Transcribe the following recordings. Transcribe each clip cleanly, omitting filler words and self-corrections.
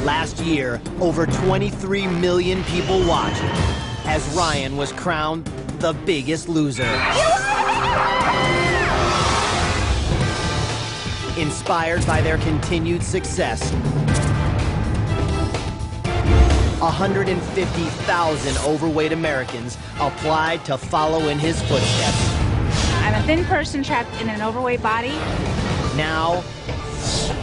Last year, over 23 million people watched as Ryan was crowned the biggest loser. Inspired by their continued success, 150,000 overweight Americans applied to follow in his footsteps. I'm a thin person trapped in an overweight body. Now,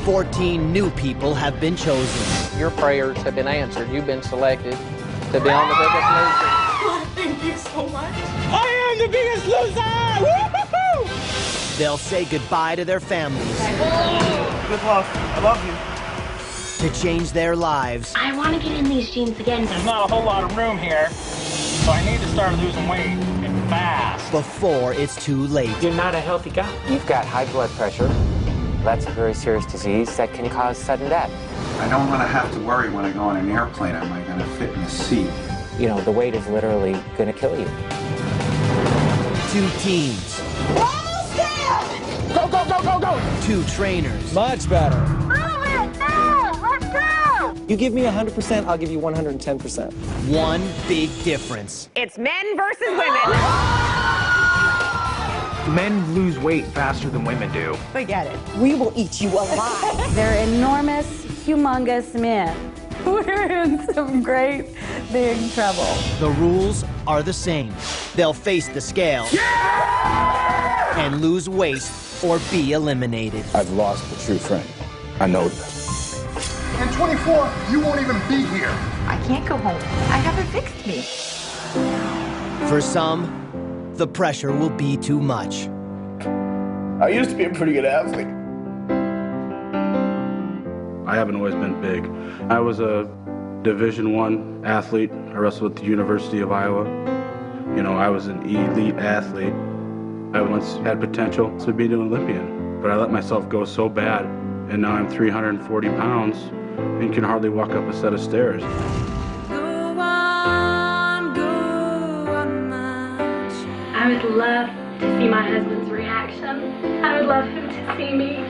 14 new people have been chosen. Your prayers have been answered. You've been selected to be on the biggest loser. God, thank you so much. I am the biggest loser! Woo-hoo-hoo! They'll say goodbye to their families. Good luck. I love you. To change their lives. I want to get in these jeans again. There's not a whole lot of room here, so I need to start losing weight and fast. Before it's too late. You're not a healthy guy. You've got high blood pressure. That's a very serious disease that can cause sudden death. I don't want to have to worry when I go on an airplane, am I going to fit in the seat? You know, the weight is literally going to kill you. 2 teams. Almost there! Go, go, go, go, go! 2 trainers. Much better. Move it! Now! Let's go! You give me 100%, I'll give you 110%. One big difference. It's men versus women. Men lose weight faster than women do. Forget it. We will eat you alive. They're enormous, humongous men. We're in some great big trouble. The rules are the same. They'll face the scale and lose weight or be eliminated. I've lost a true friend. I know that. In 24, you won't even be here. I can't go home. I haven't fixed me. For some, the pressure will be too much. I used to be a pretty good athlete. I haven't always been big. I was a Division I athlete. I wrestled at the University of Iowa. You know, I was an elite athlete. I once had potential to be an Olympian, but I let myself go so bad, and now I'm 340 pounds and can hardly walk up a set of stairs. I would love to see my husband's reaction. I would love him to see me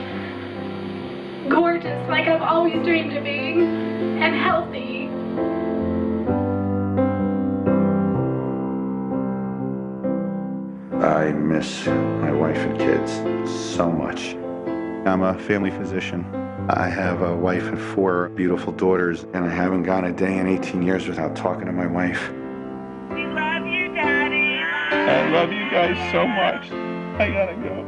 gorgeous like I've always dreamed of being, and healthy. I miss my wife and kids so much. I'm a family physician. I have a wife and 4 beautiful daughters, and I haven't gone a day in 18 years without talking to my wife. We love you, Daddy. I love you guys so much. I gotta go.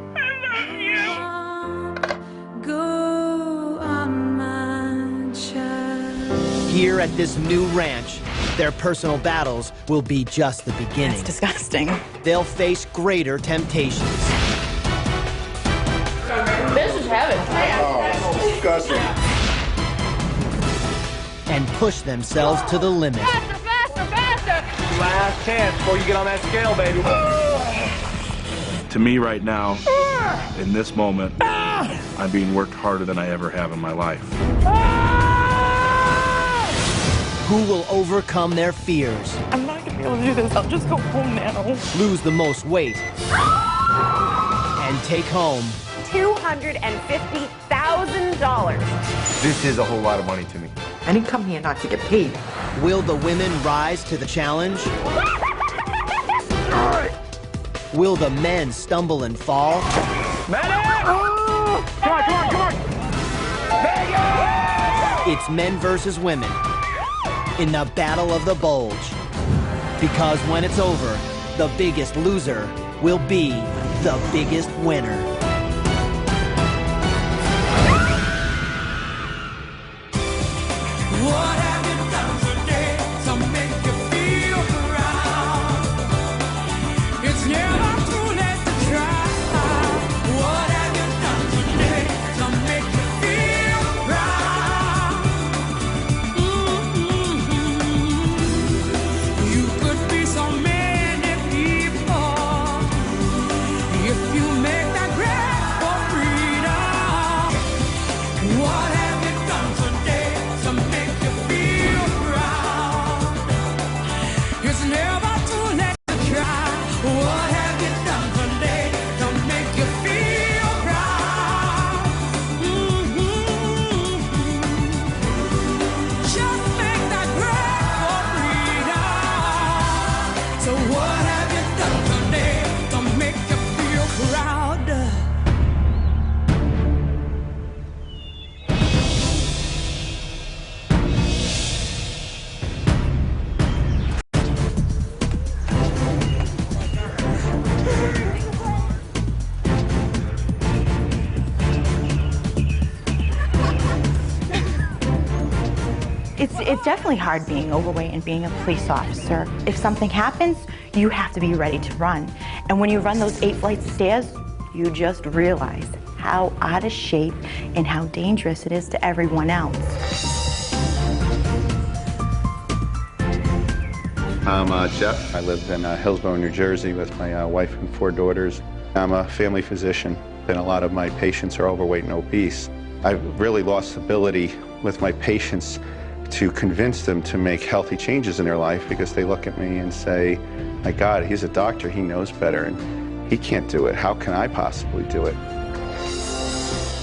Here at this new ranch, their personal battles will be just the beginning. That's disgusting. They'll face greater temptations. This is heaven. Oh, disgusting. And push themselves to the limit. Faster, faster, faster! Last chance before you get on that scale, baby. To me right now, in this moment, I'm being worked harder than I ever have in my life. Who will overcome their fears? I'm not gonna be able to do this. I'll just go home now. Lose the most weight and take home $250,000. This is a whole lot of money to me. I didn't come here not to get paid. Will the women rise to the challenge? Will the men stumble and fall? Medic! Come on, come on, come on! Vegas! It's men versus women in the Battle of the Bulge. Because when it's over, the biggest loser will be the biggest winner. What have you done today to make you feel proud? It's never too late to try. What have you done today to make you feel proud? You could be so many people if you make that great. It's definitely hard being overweight and being a police officer. If something happens, you have to be ready to run. And when you run those 8 flights of stairs, you just realize how out of shape and how dangerous it is to everyone else. I'm Jeff. I live in Hillsborough, New Jersey with my wife and 4 daughters. I'm a family physician, and a lot of my patients are overweight and obese. I've really lost ability with my patients to convince them to make healthy changes in their life because they look at me and say, my God, he's a doctor, he knows better, and he can't do it. How can I possibly do it?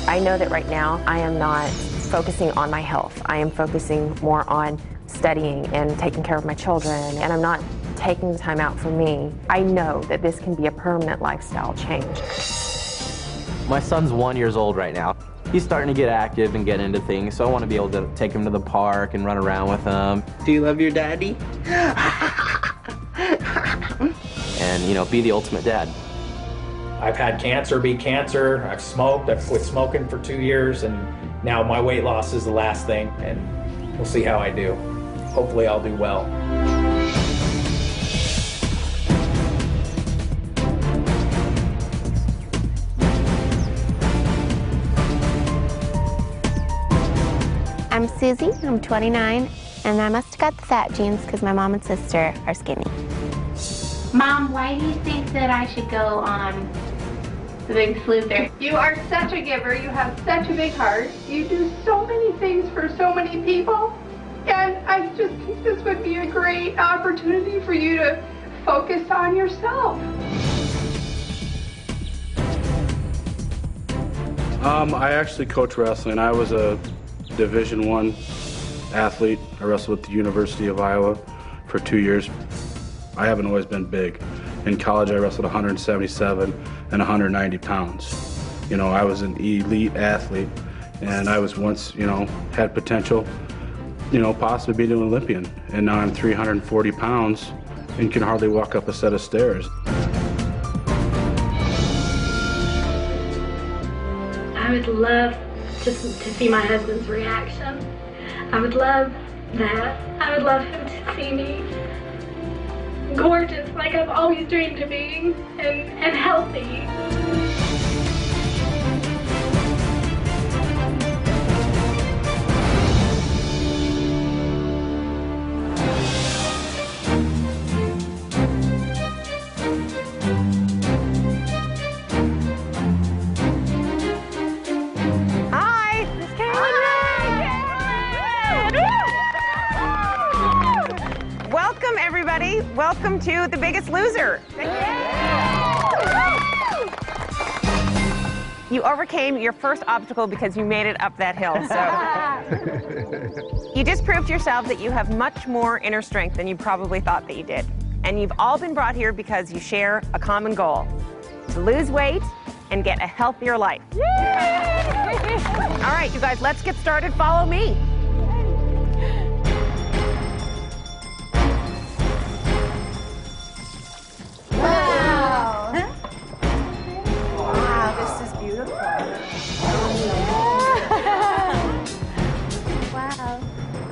I know that right now I am not focusing on my health. I am focusing more on studying and taking care of my children, and I'm not taking the time out for me. I know that this can be a permanent lifestyle change. My son's 1 year old right now. He's starting to get active and get into things, so I want to be able to take him to the park and run around with him. Do you love your daddy? And, you know, be the ultimate dad. I've had cancer beat cancer. I've smoked. I've quit smoking for 2 years, and now my weight loss is the last thing, and we'll see how I do. Hopefully I'll do well. I'm Susie, I'm 29, and I must have got the fat genes because my mom and sister are skinny. Mom, why do you think that I should go on The Big Sleuther? You are such a giver. You have such a big heart. You do so many things for so many people. And I just think this would be a great opportunity for you to focus on yourself. I actually coach wrestling. I was a Division I athlete. I wrestled at the University of Iowa for 2 years. I haven't always been big. In college, I wrestled 177 and 190 pounds. You know, I was an elite athlete, and I was once, you know, had potential, you know, possibly being an Olympian. And now I'm 340 pounds and can hardly walk up a set of stairs. I would love to see my husband's reaction. I would love that. I would love him to see me gorgeous like I've always dreamed of being, and healthy. Hi, it's Caitlin. Welcome, everybody. Welcome to The Biggest Loser. You overcame your first obstacle because you made it up that hill. So you just proved to yourself that you have much more inner strength than you probably thought that you did. And you've all been brought here because you share a common goal: to lose weight and get a healthier life. All right, you guys, let's get started. Follow me. Wow. Wow, this is beautiful. Wow.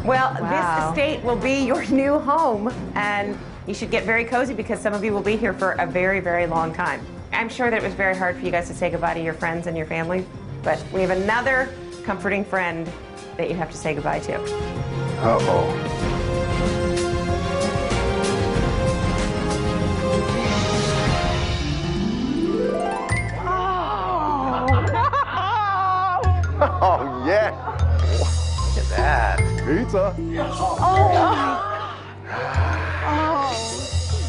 Well, Wow. this estate will be your new home, and you should get very cozy because some of you will be here for a very, very long time. I'm sure that it was very hard for you guys to say goodbye to your friends and your family, but we have another comforting friend that you have to say goodbye to. Uh-oh. Oh, yeah. Look at that. Pizza.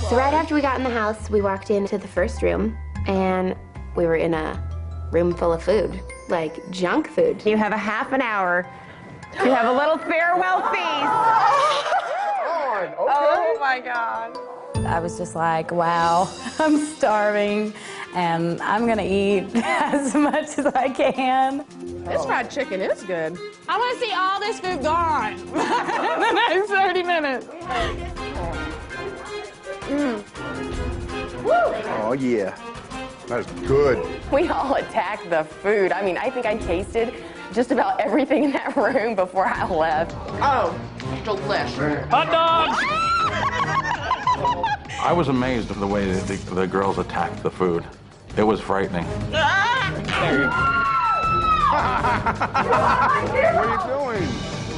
So right after we got in the house, we walked into the first room, and we were in a room full of food, like junk food. You have a half an hour to have a little farewell feast. Oh my God. I was just like, wow, I'm starving and I'm gonna eat as much as I can. This fried chicken is good. I want to see all this food gone in the next 30 minutes. Oh, yeah. That's good. We all attacked the food. I mean, I think I tasted just about everything in that room before I left. Oh, delicious. Hot dogs! I was amazed at the way that the girls attacked the food. It was frightening. There you go. What are you doing?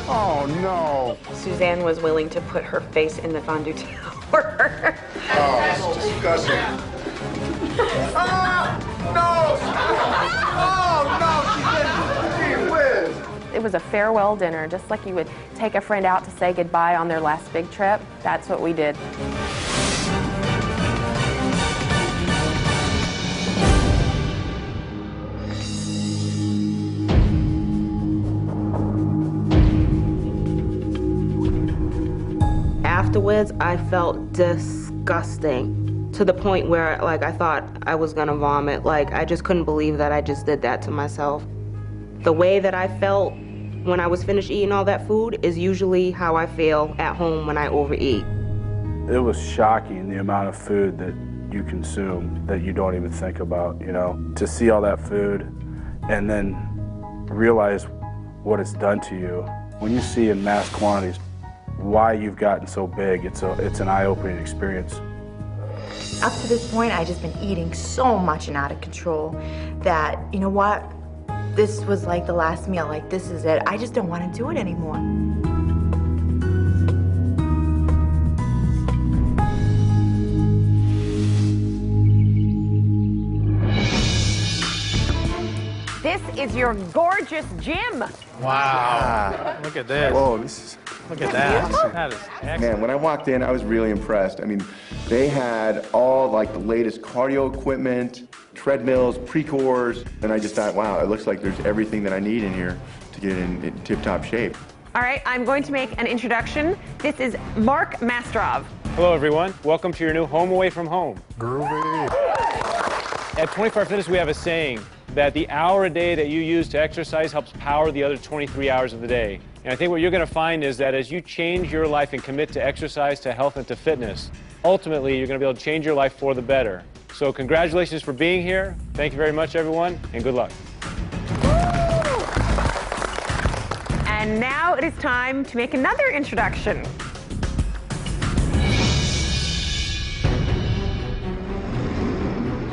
Oh, no. Suzanne was willing to put her face in the fondue tower. Oh, that's disgusting. No! Oh, no, she didn't. Gee whiz. It was a farewell dinner, just like you would take a friend out to say goodbye on their last big trip. That's what we did. Afterwards, I felt disgusting to the point where, like, I thought I was gonna vomit. Like, I just couldn't believe that I just did that to myself. The way that I felt when I was finished eating all that food is usually how I feel at home when I overeat. It was shocking, the amount of food that you consume that you don't even think about, you know. To see all that food and then realize what it's done to you. When you see in mass quantities why you've gotten so big, it's an eye-opening experience. Up to this point, I just been eating so much and out of control that, you know what, this was like the last meal, like this is it. I just don't want to do it anymore. This is your gorgeous gym. Wow. Look at this. Whoa, Look at that. That is excellent. Man, when I walked in, I was really impressed. I mean, they had all like the latest cardio equipment, treadmills, pre-cores, and I just thought, wow, it looks like there's everything that I need in here to get in tip-top shape. All right, I'm going to make an introduction. This is Mark Mastrov. Hello, everyone. Welcome to your new home away from home. Groovy. At 24 Hour Fitness, we have a saying that the hour a day that you use to exercise helps power the other 23 hours of the day. And I think what you're going to find is that as you change your life and commit to exercise, to health, and to fitness, ultimately you're going to be able to change your life for the better. So congratulations for being here. Thank you very much, everyone, and good luck. And now it is time to make another introduction.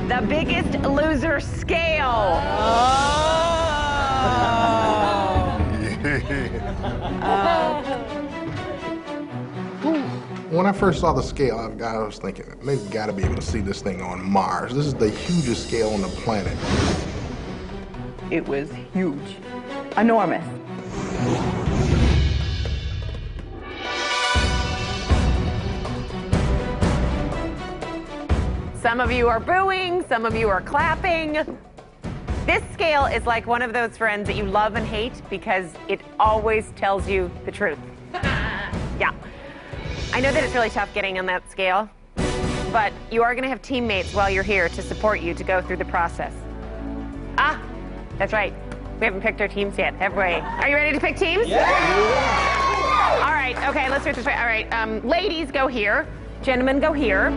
The Biggest Loser scale. When I first saw the scale, I was thinking, they've got to be able to see this thing on Mars. This is the hugest scale on the planet. It was huge, enormous. Some of you are booing, some of you are clapping. This scale is like one of those friends that you love and hate because it always tells you the truth. Yeah. I know that it's really tough getting on that scale, but you are going to have teammates while you're here to support you to go through the process. Ah, that's right. We haven't picked our teams yet, have we? Are you ready to pick teams? Yeah! All right, okay, let's do it this way. All right, ladies, go here. Gentlemen, go here.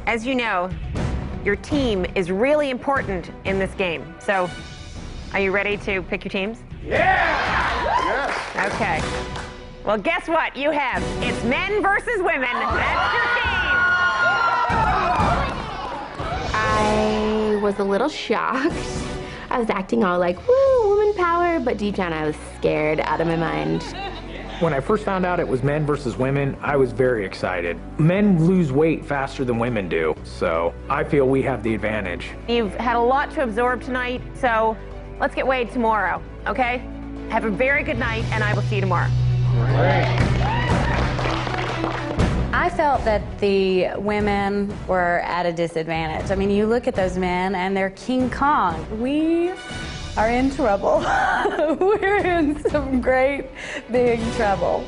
As you know, your team is really important in this game. So, are you ready to pick your teams? Yeah! Okay. Well, guess what? You have it's men versus women. That's your team. I was a little shocked. I was acting all like, woo, woman power, but deep down I was scared out of my mind. When I first found out it was men versus women, I was very excited. Men lose weight faster than women do, so I feel we have the advantage. You've had a lot to absorb tonight, so let's get weighed tomorrow, okay? Have a very good night, and I will see you tomorrow. I felt that the women were at a disadvantage. I mean, you look at those men and they're King Kong. We are in trouble. We're in some great big trouble.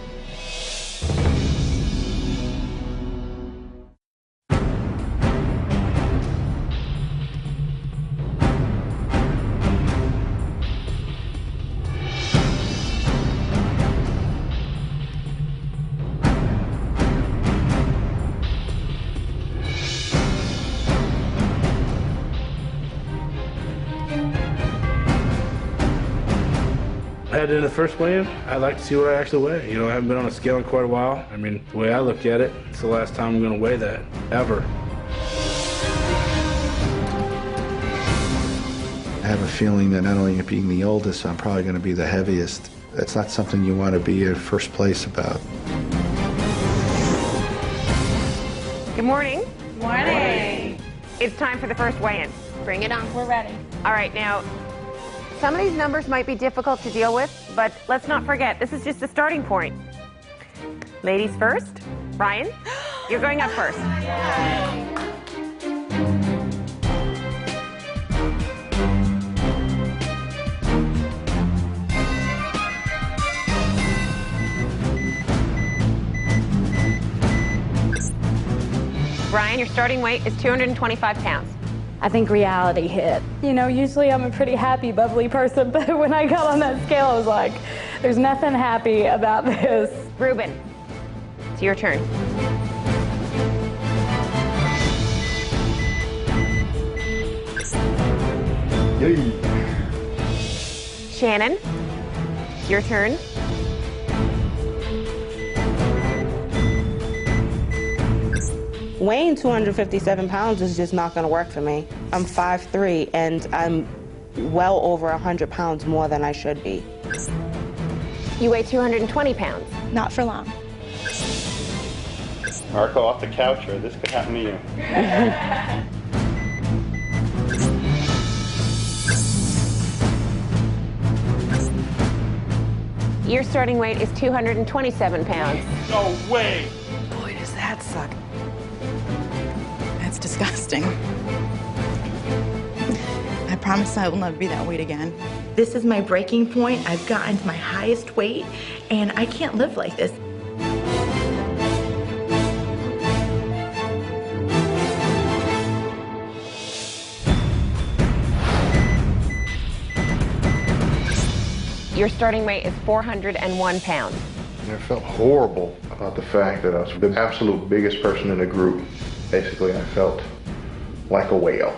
head into the first weigh-in, I'd like to see what I actually weigh. You know, I haven't been on a scale in quite a while. I mean, the way I look at it, it's the last time I'm going to weigh that, ever. I have a feeling that not only being the oldest, I'm probably going to be the heaviest. That's not something you want to be in first place about. Good morning. Morning. It's time for the first weigh-in. Bring it on. We're ready. All right, now, some of these numbers might be difficult to deal with, but let's not forget, this is just the starting point. Ladies first. Ryan, you're going up first. Brian, your starting weight is 225 pounds. I think reality hit. You know, usually I'm a pretty happy, bubbly person, but when I got on that scale, I was like, there's nothing happy about this. Ruben, it's your turn. Shannon, it's your turn. Weighing 257 pounds is just not going to work for me. I'm 5'3", and I'm well over 100 pounds more than I should be. You weigh 220 pounds. Not for long. Marco, off the couch, or this could happen to you. Your starting weight is 227 pounds. No way! Boy, does that suck. That's disgusting. I promise I will never be that weight again. This is my breaking point. I've gotten to my highest weight, and I can't live like this. Your starting weight is 401 pounds. I felt horrible about the fact that I was the absolute biggest person in the group. Basically, I felt like a whale.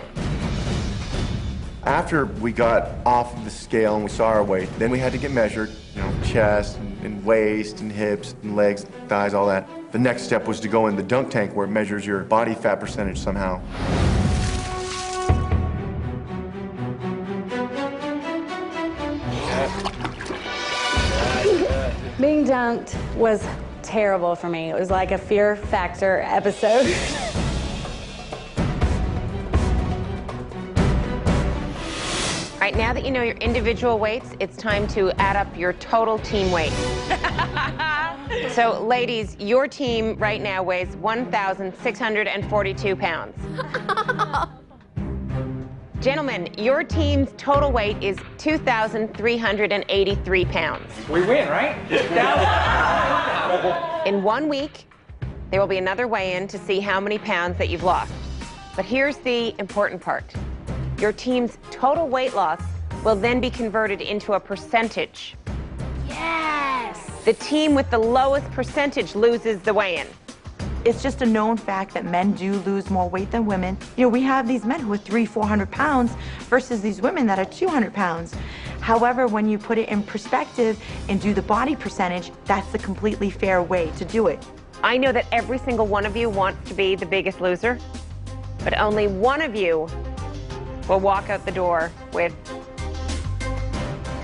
After we got off of the scale and we saw our weight, then we had to get measured, you know, chest and waist and hips and legs, thighs, all that. The next step was to go in the dunk tank where it measures your body fat percentage somehow. Being dunked was terrible for me. It was like a Fear Factor episode. All right, now that you know your individual weights, it's time to add up your total team weight. So, ladies, your team right now weighs 1,642 pounds. Gentlemen, your team's total weight is 2,383 pounds. We win, right? In 1 week, there will be another weigh-in to see how many pounds that you've lost. But here's the important part. Your team's total weight loss will then be converted into a percentage. Yes! The team with the lowest percentage loses the weigh-in. It's just a known fact that men do lose more weight than women. You know, we have these men who are 300-400 pounds versus these women that are 200 pounds. However, when you put it in perspective and do the body percentage, that's the completely fair way to do it. I know that every single one of you wants to be the biggest loser, but only one of you will walk out the door with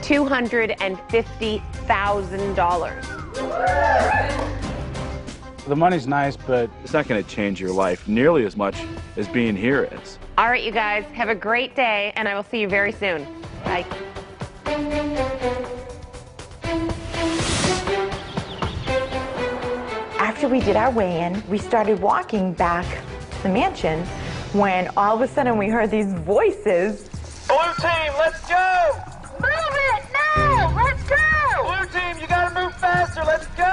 $250,000. The money's nice, but it's not going to change your life nearly as much as being here is. All right, you guys, have a great day, and I will see you very soon. Bye. After we did our weigh-in, we started walking back to the mansion when all of a sudden we heard these voices. Blue team, let's go! Move it! No! Let's go! Blue team, you gotta move faster, let's go!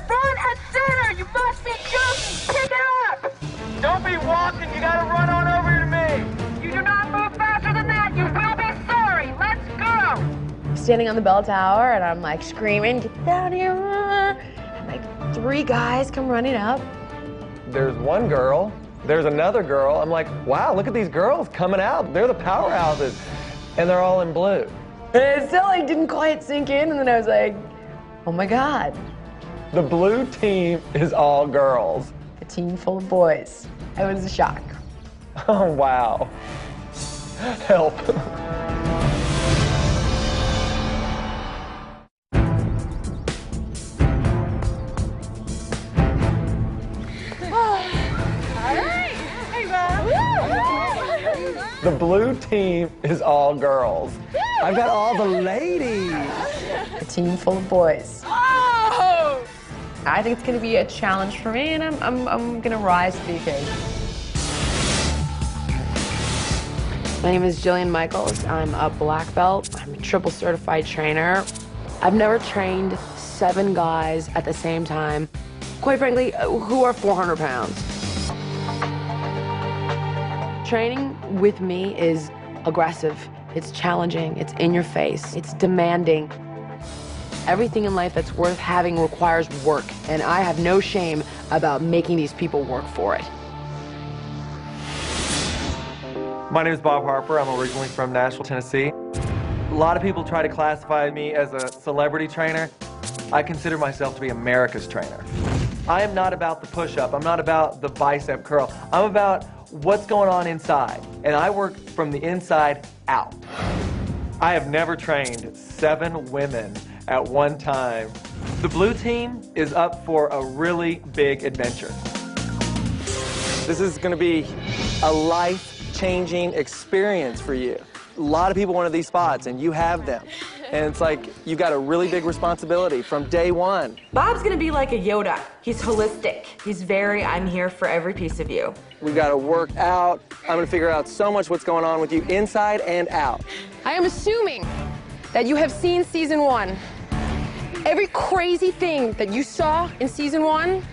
Front and center! You must be joking! Pick it up! Don't be walking, you gotta run on over here to me! You do not move faster than that! You will be sorry! Let's go! Standing on the bell tower, and I'm like screaming, "Get down here!" And like 3 guys come running up. There's one girl, there's another girl. I'm like, wow, look at these girls coming out. They're the powerhouses. And they're all in blue. It still like didn't quite sink in, and then I was like, oh my God. The blue team is all girls. A team full of boys. It was a shock. Oh, wow. Help. The blue team is all girls. I've got all the ladies. A team full of boys. Oh! I think it's going to be a challenge for me, and I'm going to rise to the occasion. My name is Jillian Michaels. I'm a black belt. I'm a triple certified trainer. I've never trained 7 guys at the same time, quite frankly, who are 400 pounds. Training with me is aggressive, it's challenging, it's in your face, it's demanding. Everything in life that's worth having requires work, and I have no shame about making these people work for it. My name is Bob Harper. I'm originally from Nashville, Tennessee. A lot of people try to classify me as a celebrity trainer. I consider myself to be America's trainer. I am not about the push-up. I'm not about the bicep curl. I'm about what's going on inside, and I work from the inside out. I have never trained 7 women at one time. The blue team is up for a really big adventure. This is going to be a life-changing experience for you. A lot of people wanted these spots, and you have them. And it's like, you've got a really big responsibility from day one. Bob's gonna be like a Yoda. He's holistic. He's very, I'm here for every piece of you. We've got to work out. I'm going to figure out so much what's going on with you inside and out. I am assuming that you have seen season 1. Every crazy thing that you saw in season 1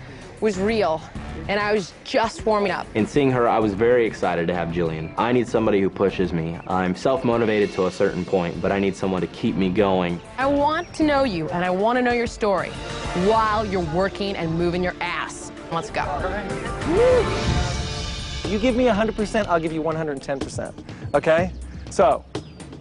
was real, and I was just warming up. In seeing her, I was very excited to have Jillian. I need somebody who pushes me. I'm self-motivated to a certain point, but I need someone to keep me going. I want to know you, and I want to know your story while you're working and moving your ass. Let's go. You give me 100%, I'll give you 110%, okay? So,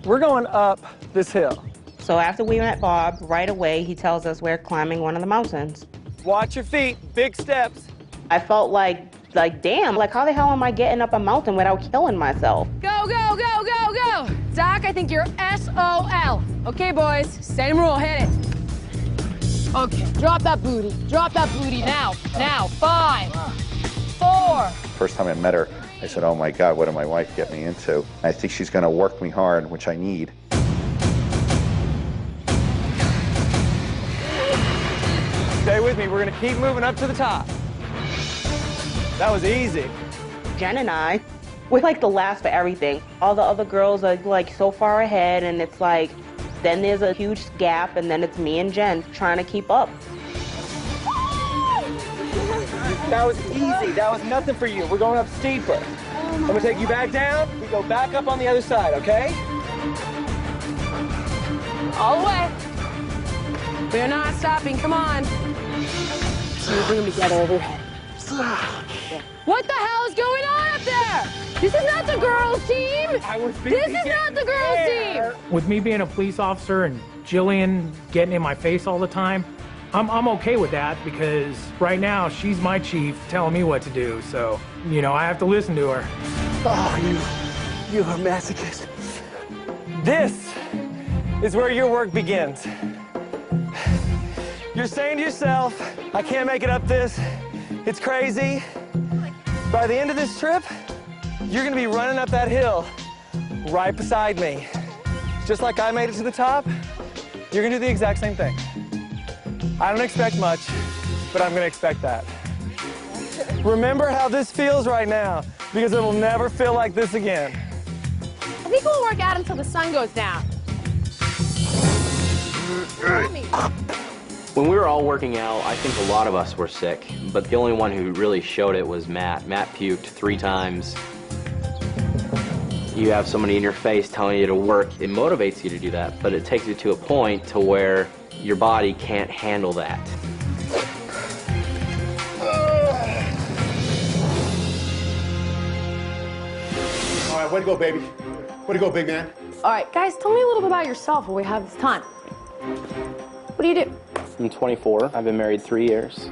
we're going up this hill. So after we met Bob, right away he tells us we're climbing one of the mountains. Watch your feet, big steps. I felt like damn, like how the hell am I getting up a mountain without killing myself? Go, go, go, go, go! Doc, I think you're SOL. Okay, boys, same rule, hit it. Okay, drop that booty now, now, 5, 4. First time I met her, I said, oh my God, what did my wife get me into? I think she's gonna work me hard, which I need. Stay with me, we're gonna keep moving up to the top. That was easy. Jen and I, we're like the last for everything. All the other girls are like so far ahead, and it's like, then there's a huge gap, and then it's me and Jen trying to keep up. That was easy. That was nothing for you. We're going up steeper. I'm gonna take you back down. We go back up on the other side, okay? All the way. We're not stopping, come on. So bring them together overhead. What the hell is going on up there? This is not the girls' team. This is not the girls' team. With me being a police officer and Jillian getting in my face all the time, I'm okay with that because right now she's my chief telling me what to do. So, you know, I have to listen to her. Oh, you are a masochist. This is where your work begins. You're saying to yourself, I can't make it up this. It's crazy. By the end of this trip, you're gonna be running up that hill right beside me. Just like I made it to the top, you're gonna do the exact same thing. I don't expect much, but I'm gonna expect that. Remember how this feels right now, because it will never feel like this again. I think we'll work out until the sun goes down. When we were all working out, I think a lot of us were sick, but the only one who really showed it was Matt. Matt puked 3 times. You have somebody in your face telling you to work. It motivates you to do that, but it takes you to a point to where your body can't handle that. All right, way to go, baby. Way to go, big man. All right, guys, tell me a little bit about yourself while we have this time. What do you do? I'm 24. I've been married 3 years,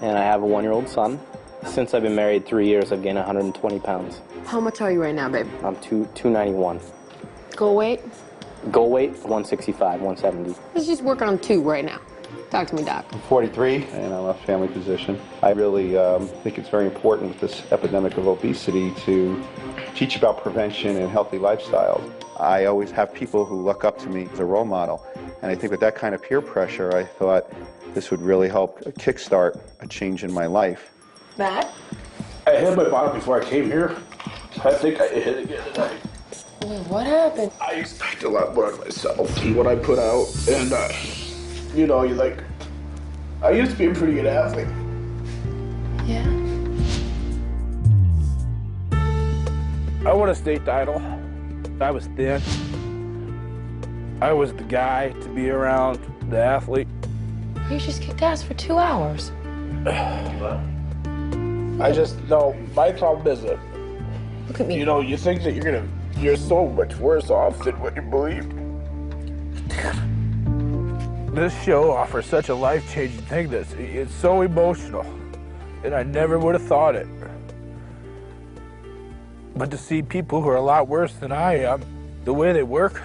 and I have a 1-year-old son. Since I've been married 3 years, I've gained 120 pounds. How much are you right now, babe? I'm 291. Goal weight? Goal weight, 165, 170. Let's just work on 2 right now. Talk to me, Doc. I'm 43, and I'm a family physician. I really think it's very important with this epidemic of obesity to teach about prevention and healthy lifestyles. I always have people who look up to me as a role model, and I think with that kind of peer pressure, I thought this would really help kickstart a change in my life. Matt? I hit my bottom before I came here. I think I hit it again tonight. What happened? I expect a lot more of myself and what I put out, and you know, I used to be a pretty good athlete. Yeah. I won a state title. I was thin. I was the guy to be around, the athlete. You just kicked ass for 2 hours. I just, no, my problem is that, look at me. You know, you think that you're so much worse off than what you believed. This show offers such a life-changing thing. It's so emotional, and I never would have thought it. But to see people who are a lot worse than I am, the way they work,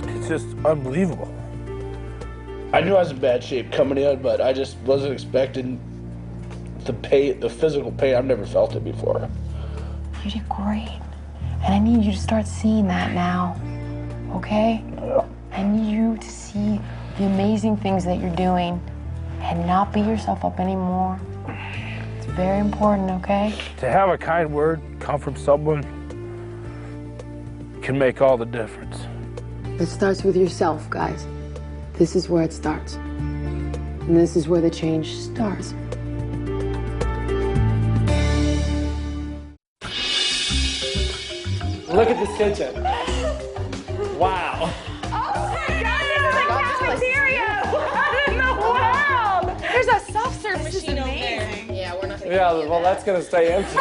it's just unbelievable. I knew I was in bad shape coming in, but I just wasn't expecting the physical pain. I've never felt it before. You did great. And I need you to start seeing that now, okay? Yeah. I need you to see the amazing things that you're doing and not beat yourself up anymore. It's very important, okay? To have a kind word come from someone can make all the difference. It starts with yourself, guys. This is where it starts. And this is where the change starts. Look at this kitchen. Wow. There's a soft serve machine over there. Yeah, we're not gonna Well, that's gonna stay empty.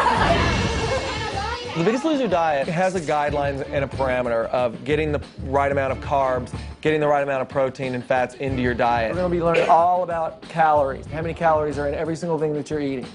The Biggest Loser diet has a guidelines and a parameter of getting the right amount of carbs, getting the right amount of protein and fats into your diet. We're gonna be learning all about calories, how many calories are in every single thing that you're eating.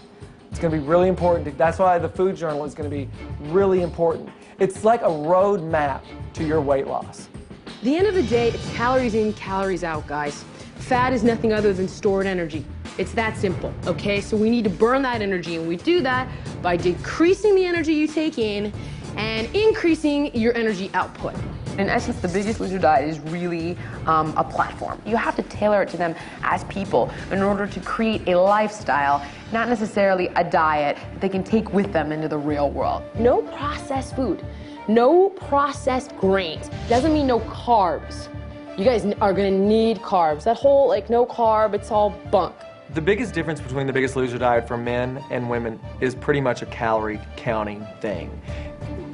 It's gonna be really important. That's why the food journal is gonna be really important. It's like a road map to your weight loss. At the end of the day, it's calories in, calories out, guys. Fat is nothing other than stored energy. It's that simple, okay? So we need to burn that energy, and we do that by decreasing the energy you take in and increasing your energy output. In essence, the Biggest Loser diet is really a platform. You have to tailor it to them as people in order to create a lifestyle, not necessarily a diet that they can take with them into the real world. No processed food, no processed grains. Doesn't mean no carbs. You guys are gonna need carbs. That whole, no carb, it's all bunk. The biggest difference between the Biggest Loser diet for men and women is pretty much a calorie counting thing.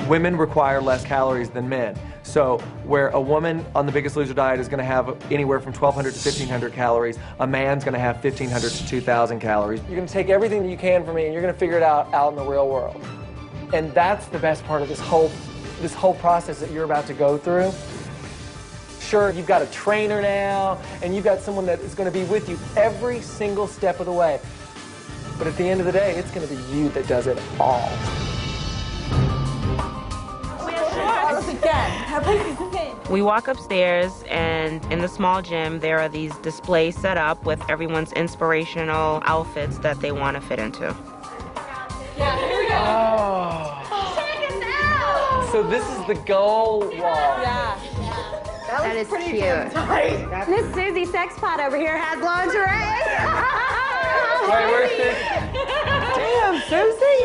Women require less calories than men. So where a woman on the Biggest Loser diet is gonna have anywhere from 1,200 to 1,500 calories, a man's gonna have 1,500 to 2,000 calories. You're gonna take everything that you can from me and you're gonna figure it out in the real world. And that's the best part of this whole process that you're about to go through. Sure, you've got a trainer now, and you've got someone that is going to be with you every single step of the way. But at the end of the day, it's going to be you that does it all. We walk upstairs, and in the small gym, there are these displays set up with everyone's inspirational outfits that they want to fit into. Yeah, here we go. Oh. Check us out! So this is the goal wall. Yeah. That is pretty cute. Miss Susie Sexpot over here has lingerie. Wait, where's this? Damn, Susie!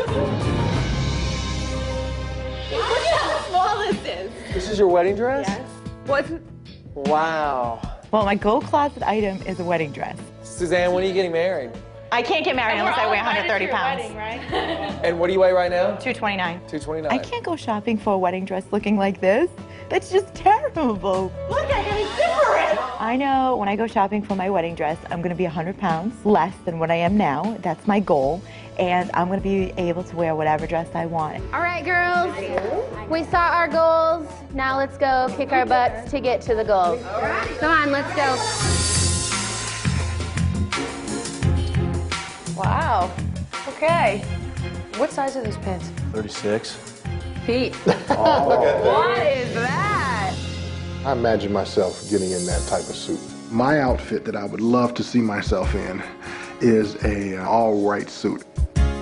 Look at how small this is. This is your wedding dress? Yes. What? Wow. Well, my gold closet item is a wedding dress. Suzanne, when are you getting married? I can't get married unless I weigh 130 pounds. Wedding, right? And what do you weigh right now? 229. 229. I can't go shopping for a wedding dress looking like this. That's just terrible. Look, I can be different. I know when I go shopping for my wedding dress, I'm going to be 100 pounds less than what I am now. That's my goal. And I'm going to be able to wear whatever dress I want. All right, girls. We saw our goals. Now let's go kick our butts to get to the goals. Come on, let's go. Wow. Okay. What size are these pants? 36. Pete. Oh, look at that. What is that? I imagine myself getting in that type of suit. My outfit that I would love to see myself in is a all-white suit.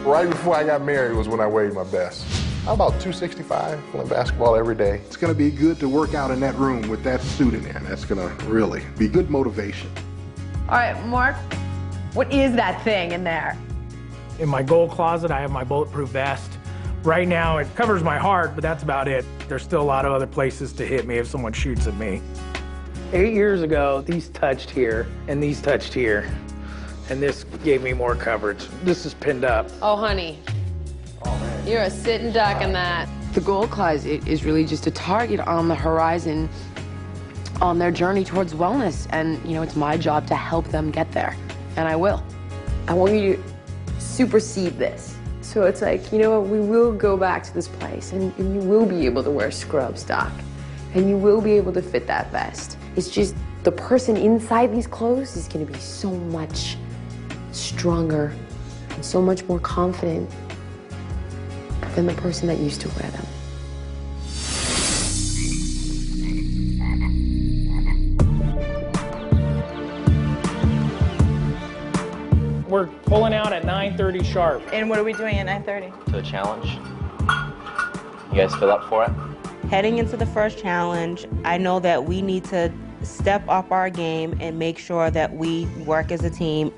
Right before I got married was when I weighed my best. I'm about 265, playing basketball every day. It's gonna be good to work out in that room with that suit in there. That's gonna really be good motivation. All right, Mark, what is that thing in there? In my goal closet, I have my bulletproof vest. Right now, it covers my heart, but that's about it. There's still a lot of other places to hit me if someone shoots at me. 8 years ago, these touched here, and these touched here. And this gave me more coverage. This is pinned up. Oh, honey. You're a sitting duck in that. The goal closet is really just a target on the horizon on their journey towards wellness. And, you know, it's my job to help them get there. And I will. I want you to supersede this. So it's like, you know what, we will go back to this place and you will be able to wear scrub stock and you will be able to fit that vest. It's just the person inside these clothes is going to be so much stronger and so much more confident than the person that used to wear them. We're pulling out at 9:30 sharp. And what are we doing at 9:30? To a challenge. You guys feel up for it? Heading into the first challenge, I know that we need to step up our game and make sure that we work as a team.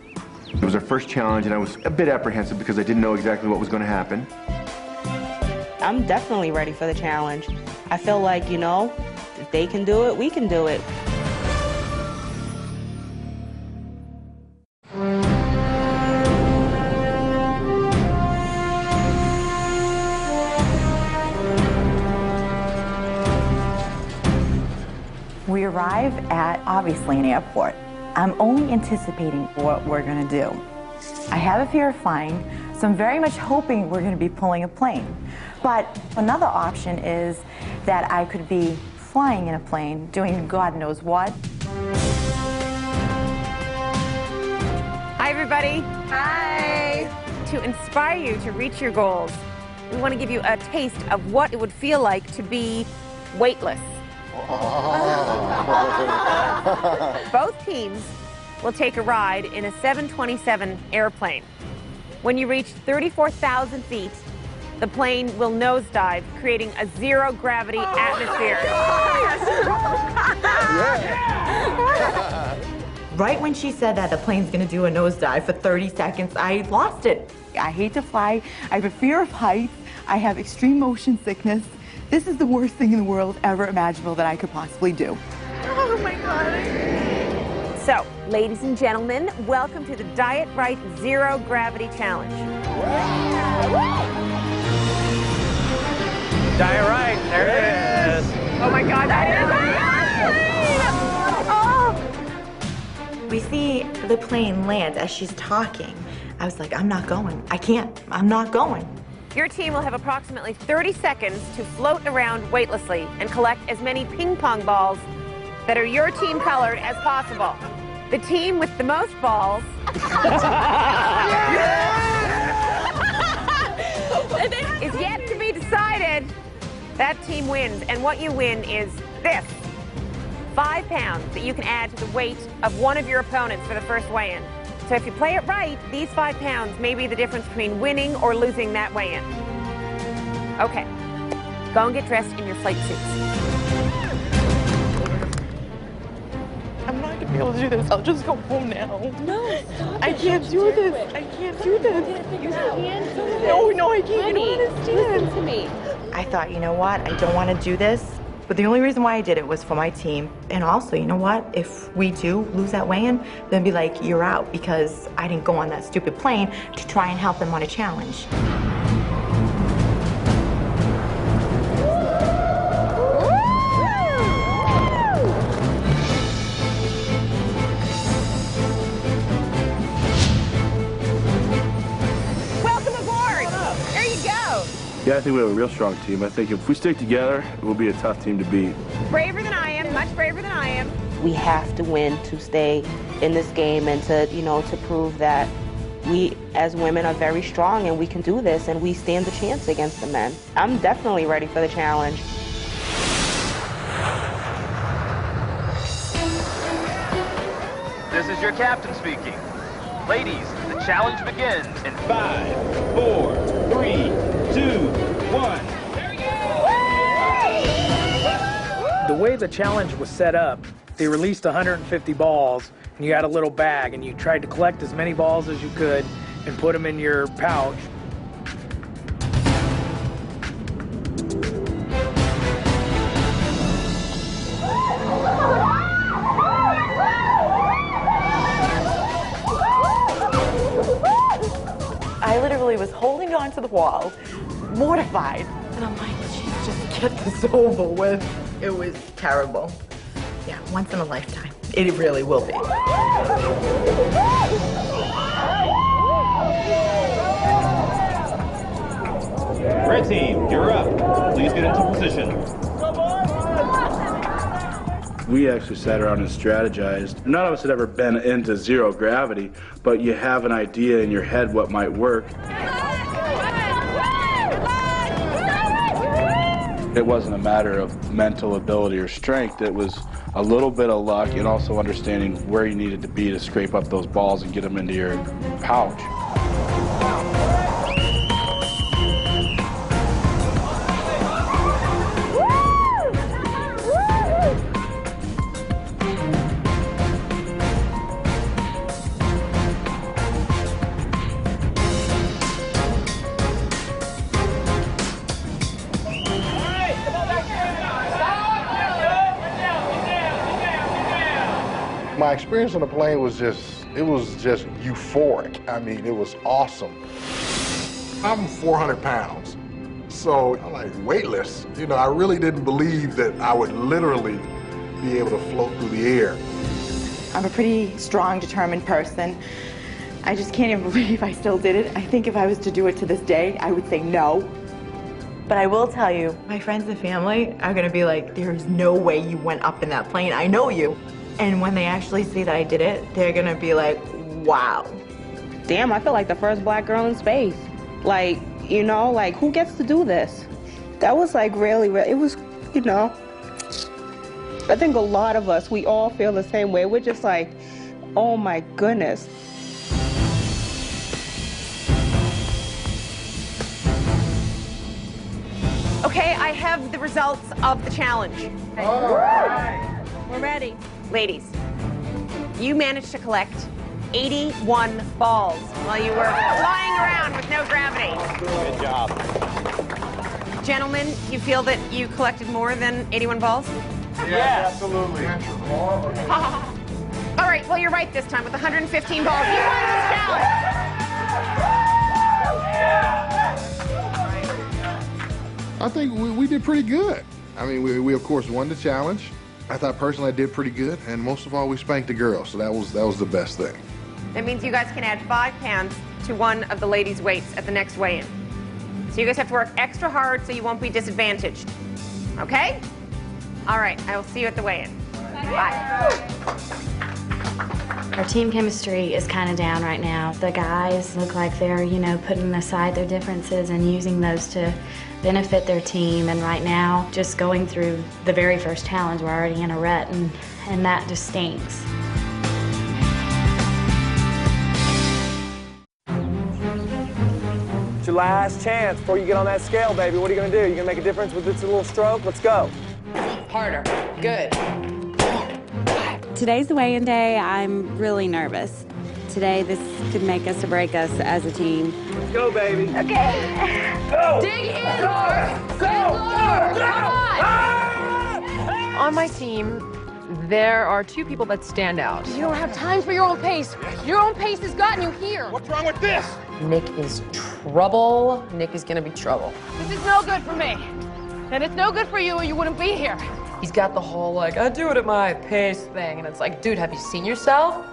It was our first challenge, and I was a bit apprehensive because I didn't know exactly what was going to happen. I'm definitely ready for the challenge. I feel like, you know, if they can do it, we can do it. We arrive at, obviously, an airport. I'm only anticipating what we're gonna do. I have a fear of flying, so I'm very much hoping we're gonna be pulling a plane. But another option is that I could be flying in a plane, doing God knows what. Hi, everybody. Hi. To inspire you to reach your goals, we want to give you a taste of what it would feel like to be weightless. Both teams will take a ride in a 727 airplane. When you reach 34,000 feet, the plane will nosedive, creating a zero-gravity atmosphere. Right when she said that the plane's gonna do a nosedive for 30 seconds, I lost it. I hate to fly. I have a fear of heights. I have extreme motion sickness. This is the worst thing in the world ever imaginable that I could possibly do. Oh my God. So, ladies and gentlemen, welcome to the Diet Right Zero Gravity Challenge. Diet Right, there it is. Oh my God, that is We see the plane land as she's talking. I was like, I'm not going. I can't. I'm not going. Your team will have approximately 30 seconds to float around weightlessly and collect as many ping pong balls that are your team colored as possible. The team with the most balls is yet to be decided. That team wins, and what you win is this: 5 pounds that you can add to the weight of one of your opponents for the first weigh-in. So if you play it right, these 5 pounds may be the difference between winning or losing that weigh-in. Okay, go and get dressed in your flight suits. I'm not gonna be able to do this. I'll just go home now. No, stop. I can't do this. I can't do this. You can't do this. No, I can't. Honey, You don't understand. listen to me. I thought, you know what? I don't want to do this. But the only reason why I did it was for my team. And also, you know what? If we do lose that weigh-in, then be like, you're out, because I didn't go on that stupid plane to try and help them on a challenge. Welcome aboard. There you go. Yes, think we have a real strong team. I think if we stick together, it will be a tough team to beat. Braver than I am, much braver than I am. We have to win to stay in this game and to, to prove that we as women are very strong and we can do this and we stand a chance against the men. I'm definitely ready for the challenge. This is your captain speaking. Ladies, the challenge begins in 5, 4, 3, 2, 1. The way the challenge was set up, they released 150 balls, and you had a little bag, and you tried to collect as many balls as you could and put them in your pouch. I literally was holding on to the wall, mortified. And I'm like, geez, just get this over with. It was terrible. Yeah, once in a lifetime. It really will be. Red team, you're up. Please get into position. We actually sat around and strategized. None of us had ever been into zero gravity, but you have an idea in your head what might work. It wasn't a matter of mental ability or strength. It was a little bit of luck and also understanding where you needed to be to scrape up those balls and get them into your pouch. My experience on the plane was just euphoric. I mean, it was awesome. I'm 400 pounds, so I'm like weightless. I really didn't believe that I would literally be able to float through the air. I'm a pretty strong, determined person. I just can't even believe I still did it. I think if I was to do it to this day, I would say no. But I will tell you, my friends and family are gonna be like, there's no way you went up in that plane. I know you. And when they actually see that I did it, they're gonna be like, wow. Damn, I feel like the first black girl in space. Like, who gets to do this? That was like really, it was, I think a lot of us, we all feel the same way. We're just like, oh my goodness. Okay, I have the results of the challenge. All right. We're ready. Ladies, you managed to collect 81 balls while you were flying around with no gravity. Good job. Gentlemen, you feel that you collected more than 81 balls? Yes, absolutely. All right, well, you're right this time with 115 balls. You won this challenge. I think we did pretty good. I mean, we of course won the challenge. I thought personally I did pretty good, and most of all, we spanked the girls, so that was the best thing. That means you guys can add 5 pounds to one of the ladies' weights at the next weigh-in. So you guys have to work extra hard so you won't be disadvantaged. Okay? All right, I will see you at the weigh-in. Bye. Our team chemistry is kind of down right now. The guys look like they're, putting aside their differences and using those to benefit their team. And right now, just going through the very first challenge, we're already in a rut, and that just stinks. It's your last chance before you get on that scale, baby. What are you going to do? You going to make a difference with this little stroke? Let's go. Harder. Good. Today's the weigh-in day. I'm really nervous. Today, this could make us or break us as a team. Let's go, baby. Okay. Go. Dig in, Go. Go. Come on. On my team, there are 2 people that stand out. You don't have time for your own pace. Your own pace has gotten you here. What's wrong with this? Nick is trouble. Nick is gonna be trouble. This is no good for me. And it's no good for you or you wouldn't be here. He's got the whole, I do it at my pace thing. And it's like, dude, have you seen yourself?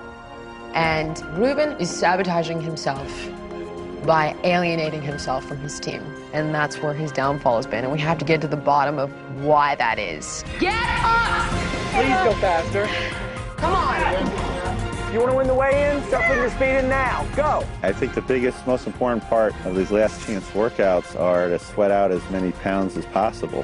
And Ruben is sabotaging himself by alienating himself from his team. And that's where his downfall has been, and we have to get to the bottom of why that is. Get up! Please go faster. Come on! You want to win the weigh-in? Start putting your speed in now. Go! I think the biggest, most important part of these last chance workouts are to sweat out as many pounds as possible.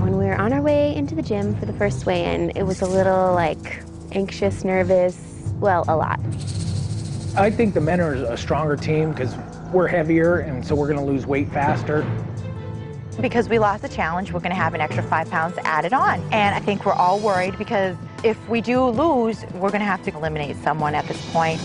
When we were on our way into the gym for the first weigh-in, it was a little, like, anxious, nervous, well, a lot. I think the men are a stronger team because we're heavier, and so we're going to lose weight faster. Because we lost the challenge, we're going to have an extra 5 pounds added on. And I think we're all worried because if we do lose, we're going to have to eliminate someone at this point.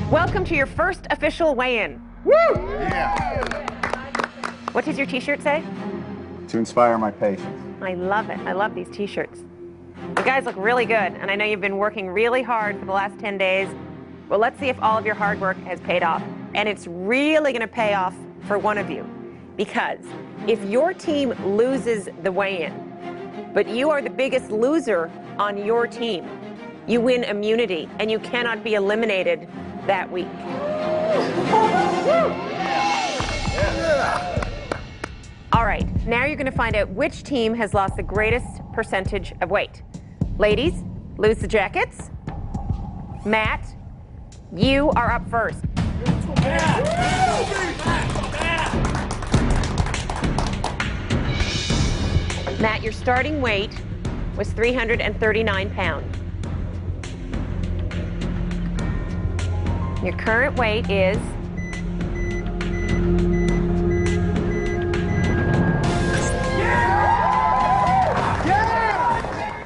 Welcome to your first official weigh-in. Woo! Yeah. What does your t-shirt say? To inspire my patients. I love it. I love these t-shirts. You guys look really good, and I know you've been working really hard for the last 10 days. Well, let's see if all of your hard work has paid off. And it's really going to pay off for one of you. Because if your team loses the weigh-in, but you are the biggest loser on your team, you win immunity, and you cannot be eliminated that week. All right, now you're going to find out which team has lost the greatest percentage of weight. Ladies, lose the jackets. Matt, you are up first. Matt, your starting weight was 339 pounds. Your current weight is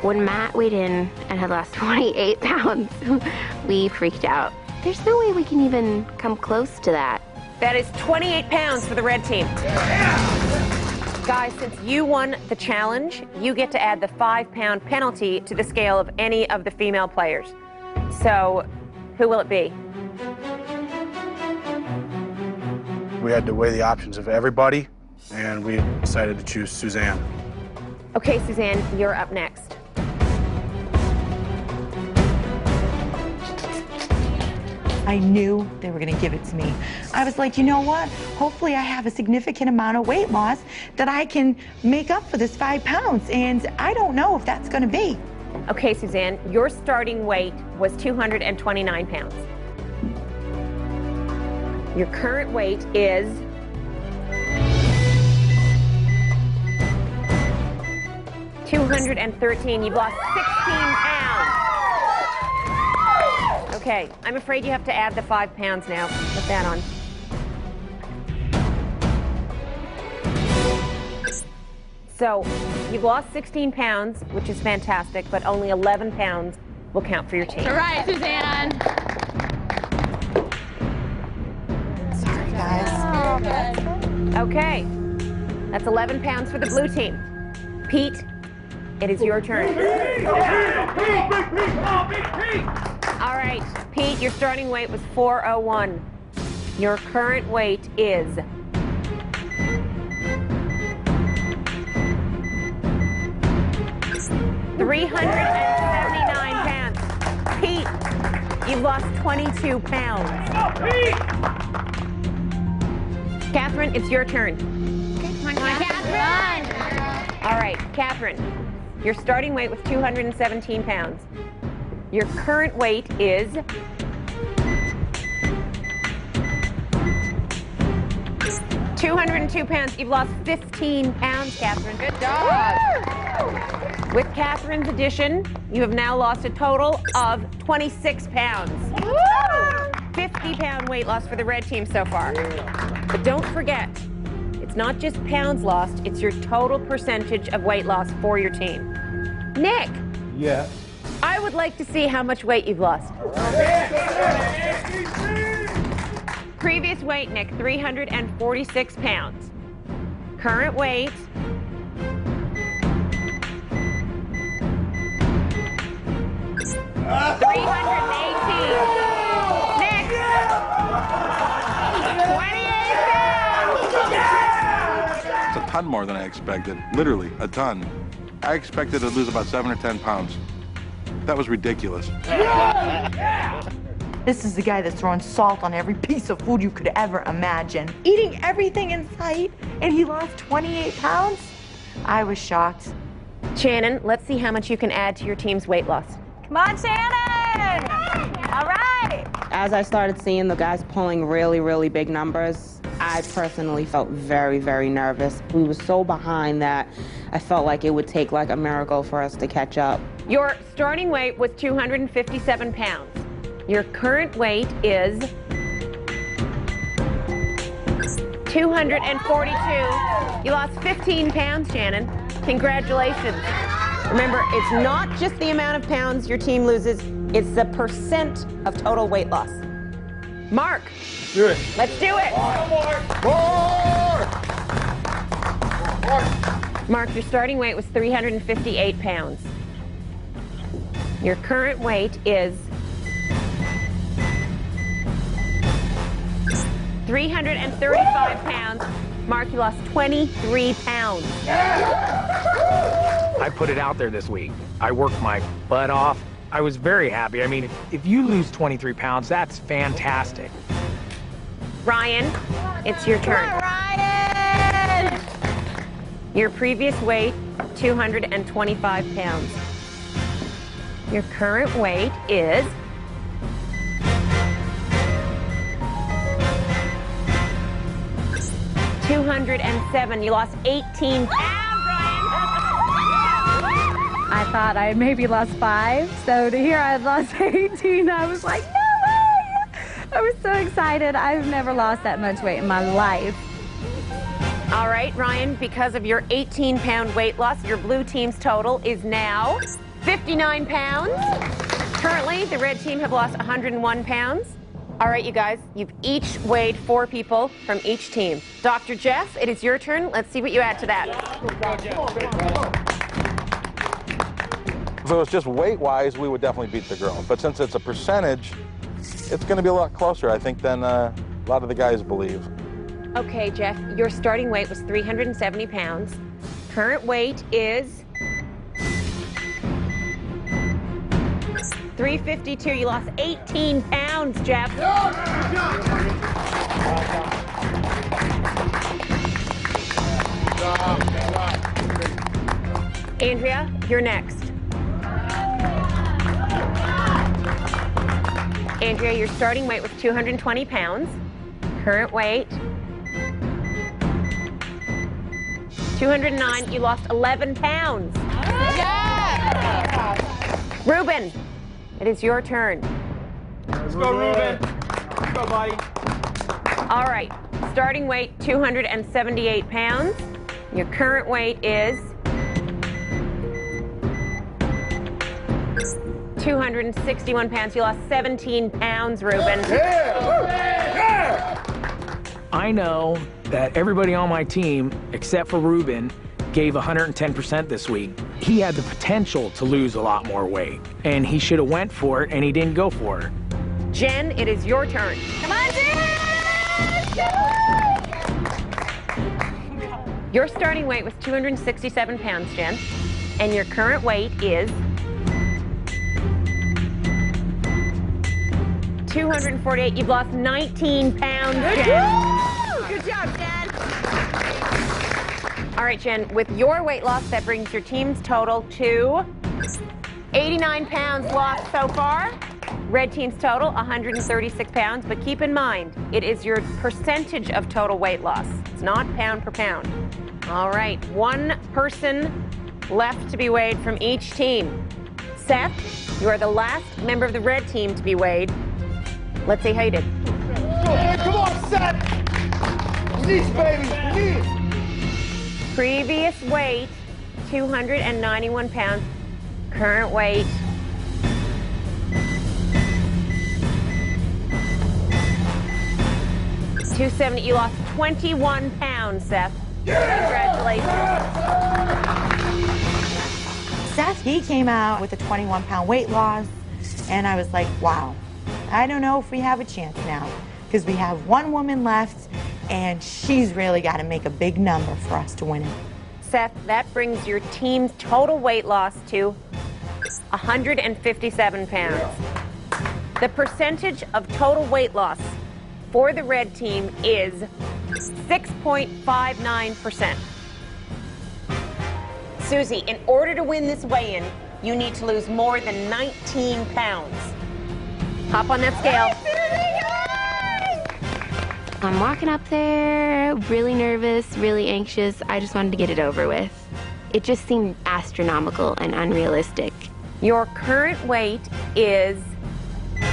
When Matt weighed in and had lost 28 pounds, we freaked out. There's no way we can even come close to that. That is 28 pounds for the red team. Guys, since you won the challenge, you get to add the 5-pound penalty to the scale of any of the female players. So, who will it be? We had to weigh the options of everybody, and we decided to choose Suzanne. Okay, Suzanne, you're up next. I knew they were going to give it to me. I was like, you know what? Hopefully I have a significant amount of weight loss that I can make up for this 5 pounds, and I don't know if that's going to be. Okay, Suzanne, your starting weight was 229 pounds. Your current weight is 213. You've lost 16 pounds. Okay, I'm afraid you have to add the 5 pounds now. Put that on. So, you've lost 16 pounds, which is fantastic, but only 11 pounds will count for your team. All right, Suzanne. Sorry, guys. Okay, that's 11 pounds for the blue team. Pete, it is your turn. All right, Pete, your starting weight was 401. Your current weight is 379 pounds. Pete, you've lost 22 pounds. Catherine, it's your turn. Come on, Catherine. All right, Catherine, your starting weight was 217 pounds. Your current weight is 202 pounds. You've lost 15 pounds, Catherine. Good job. With Catherine's addition, you have now lost a total of 26 pounds. 50-pound weight loss for the red team so far. But don't forget, it's not just pounds lost, it's your total percentage of weight loss for your team. Nick, Yeah. I would like to see how much weight you've lost. Previous weight, Nick, 346 pounds. Current weight, ton more than I expected. Literally, a ton. I expected to lose about 7 or 10 pounds. That was ridiculous. This is the guy that's throwing salt on every piece of food you could ever imagine. Eating everything in sight, and he lost 28 pounds? I was shocked. Shannon, let's see how much you can add to your team's weight loss. Come on, Shannon! All right! As I started seeing the guys pulling really, really big numbers, I personally felt very, very nervous. We were so behind that I felt like it would take like a miracle for us to catch up. Your starting weight was 257 pounds. Your current weight is 242. You lost 15 pounds, Shannon. Congratulations. Remember, it's not just the amount of pounds your team loses, it's the percent of total weight loss. Mark. Do it. Let's do it. Mark, your starting weight was 358 pounds. Your current weight is 335 pounds. Mark, you lost 23 pounds. I put it out there this week. I worked my butt off. I was very happy. I mean, if you lose 23 pounds, that's fantastic. Ryan, it's your turn. Come on, Ryan! Your previous weight, 225 pounds. Your current weight is 207. You lost 18 pounds, Ryan. I thought I had maybe lost 5, so to hear I had lost 18, I was like, no way! I was so excited. I've never lost that much weight in my life. All right, Ryan, because of your 18-pound weight loss, your blue team's total is now 59 pounds. Currently, the red team have lost 101 pounds. All right, you guys, you've each weighed 4 people from each team. Dr. Jeff, it is your turn. Let's see what you add to that. If it was just weight-wise, we would definitely beat the girls. But since it's a percentage, it's going to be a lot closer, I think, than a lot of the guys believe. Okay, Jeff, your starting weight was 370 pounds. Current weight is 352. You lost 18 pounds, Jeff. Andrea, you're next. Andrea, your starting weight was 220 pounds. Current weight, 209. You lost 11 pounds. Yeah! Ruben, it is your turn. Let's go, Ruben. Let's go, buddy. All right, starting weight, 278 pounds. Your current weight is 261 pounds. You lost 17 pounds, Ruben. I know that everybody on my team, except for Ruben, gave 110% this week. He had the potential to lose a lot more weight, and he should have went for it, and he didn't go for it. Jen, it is your turn. Come on, Jen! Your starting weight was 267 pounds, Jen, and your current weight is 248. You've lost 19 pounds, Jen. Good job, Jen. All right, Jen, with your weight loss, that brings your team's total to 89 pounds lost so far. Red team's total, 136 pounds, but keep in mind, it is your percentage of total weight loss. It's not pound per pound. All right, one person left to be weighed from each team. Seth, you are the last member of the red team to be weighed. Let's see how you did. Come on, Seth! Release, baby, release! Previous weight, 291 pounds. Current weight, 270. You lost 21 pounds, Seth. Congratulations. Seth, he came out with a 21-pound weight loss, and I was like, wow, I don't know if we have a chance now, because we have one woman left, and she's really got to make a big number for us to win it. Seth, that brings your team's total weight loss to 157 pounds. The percentage of total weight loss for the red team is 6.59%. Susie, in order to win this weigh-in, you need to lose more than 19 pounds. Hop on that scale. I'm walking up there, really nervous, really anxious. I just wanted to get it over with. It just seemed astronomical and unrealistic. Your current weight is 2.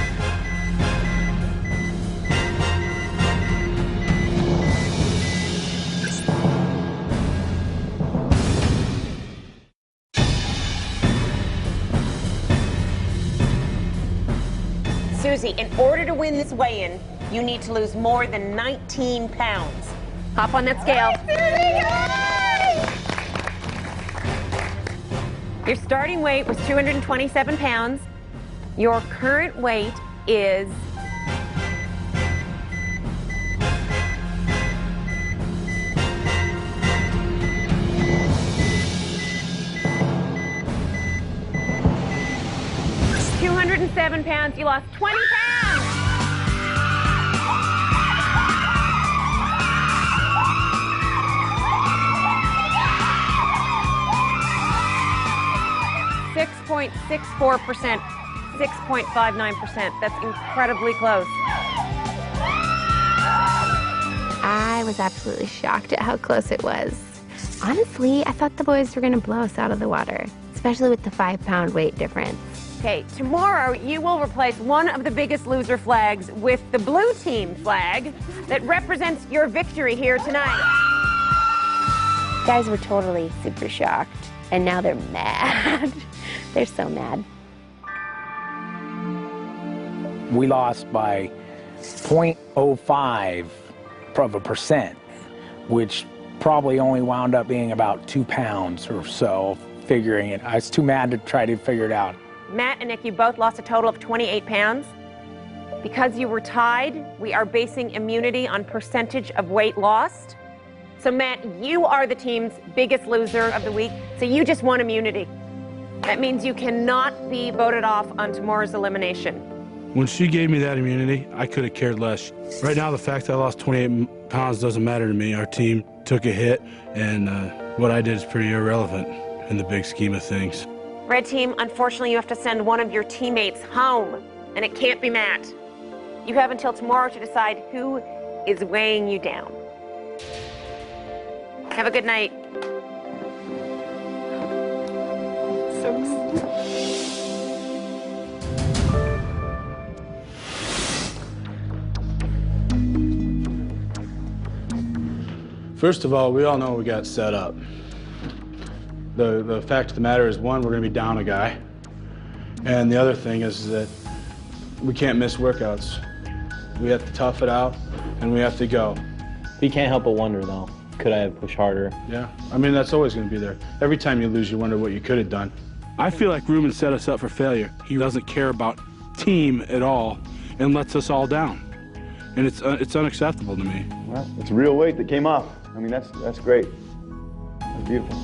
Susie, in order to win this weigh-in, you need to lose more than 19 pounds. Hop on that scale. Your starting weight was 227 pounds. Your current weight is 207 pounds. You lost 20 pounds. .64%, 6.59%. That's incredibly close. I was absolutely shocked at how close it was. Honestly, I thought the boys were going to blow us out of the water, especially with the 5-pound weight difference. Okay, tomorrow you will replace one of the Biggest Loser flags with the blue team flag that represents your victory here tonight. Guys were totally super shocked, and now they're mad. They're so mad. We lost by 0.05 of a percent, which probably only wound up being about 2 pounds or so, figuring it. I was too mad to try to figure it out. Matt and Nick, you both lost a total of 28 pounds. Because you were tied, we are basing immunity on percentage of weight lost. So Matt, you are the team's biggest loser of the week, so you just won immunity. That means you cannot be voted off on tomorrow's elimination. When she gave me that immunity, I could have cared less. Right now, the fact that I lost 28 pounds doesn't matter to me. Our team took a hit, and what I did is pretty irrelevant in the big scheme of things. Red team, unfortunately, you have to send one of your teammates home, and it can't be Matt. You have until tomorrow to decide who is weighing you down. Have a good night. First of all, we all know we got set up. The fact of the matter is, one, we're going to be down a guy. And the other thing is that we can't miss workouts. We have to tough it out, and we have to go. We can't help but wonder, though. Could I have pushed harder? Yeah, I mean, that's always going to be there. Every time you lose, you wonder what you could have done. I feel like Ruben set us up for failure. He doesn't care about team at all and lets us all down. And it's unacceptable to me. Well, it's real weight that came off. I mean, that's great. That's beautiful.